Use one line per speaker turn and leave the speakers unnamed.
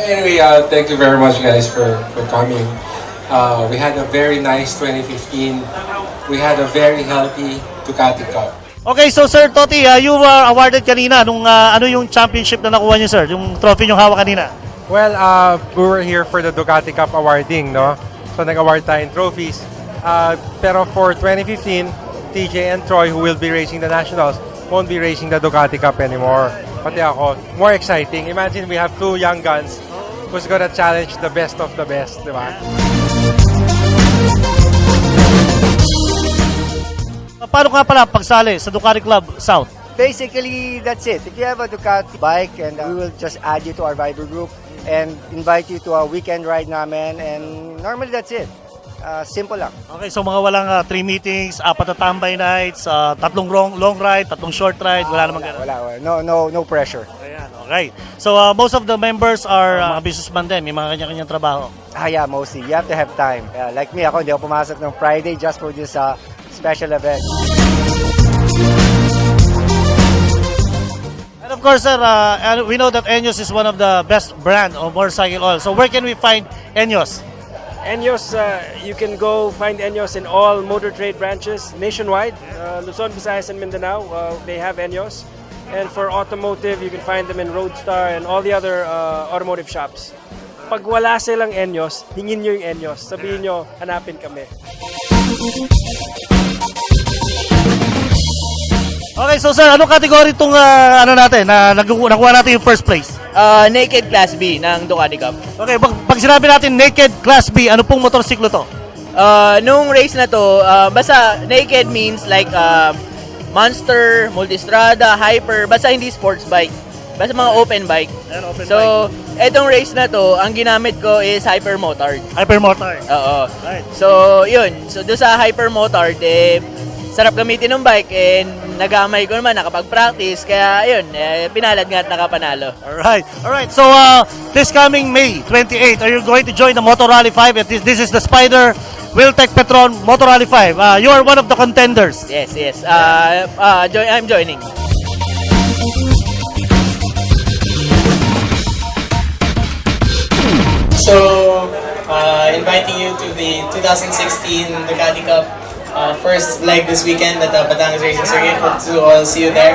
Anyway, thank you very much, guys, for coming. We had a very nice 2015. We had a very healthy Ducati Cup.
Okay, so Sir Toti, you were awarded kanina nung ano yung championship na nakuha niyo, sir? Yung trophy yung hawak kanina.
Well, we were here for the Ducati Cup awarding, no? So nag-award tayong trophies. Pero for 2015, TJ and Troy, who will be racing the Nationals, won't be racing the Ducati Cup anymore. Pati ako, more exciting. Imagine we have two young guns who's gonna challenge the best of the best, di ba?
Paano ka pala pagsali sa Ducati Club South?
Basically, that's it. If you have a Ducati bike, and we will just add you to our Viber group and invite you to a weekend ride namin, and normally that's it. Simple lang.
Okay, so mga walang 3 meetings, 4 na tambay nights, 3 long ride, 3 short ride, wala namang ganun.
Wala. No pressure.
Ayan, okay. So most of the members are mga businessman din, may mga kanya-kanyang trabaho.
Yeah, mostly. You have to have time. Like me, ako hindi ako pumasok ng Friday just for this special event.
And of course, sir, we know that Enyos is one of the best brand of motorcycle oil. So where can we find Enyos?
Enyos, you can go find Enyos in all motor trade branches nationwide. Luzon, Visayas, and Mindanao, they have Enyos. And for automotive, you can find them in Roadstar and all the other automotive shops. Pag wala silang Enyos, hingin nyo yung Enyos. Sabihin nyo, hanapin kami.
Okay, so sir, anong category itong ano natin, na nakuha natin yung first place?
Naked Class B ng Ducati Cup.
Okay, pag sinabi natin Naked Class B, ano pong motorsiklo to?
Nung race na to, basta naked means like Monster, Multistrada, Hyper, basta hindi sports bike. Basta mga open bike. So, etong race na to, ang ginamit ko is Hyper Motard.
Hyper Motard.
Oo.
Right.
So, yun. So, doon sa Hyper Motard, sarap gamitin ng bike and nagamay ko naman, nakapag-practice. Kaya, yun, pinalad nga at nakapanalo.
Alright. So, this coming May 28, are you going to join the Motor Rally 5? This is the Spider Wiltec Petron Motor Rally 5. You are one of the contenders.
Yes. I'm joining.
So, inviting you to the 2016 Ducati Cup first leg this weekend at the Batangas Racing Circuit. Hope to all see you there.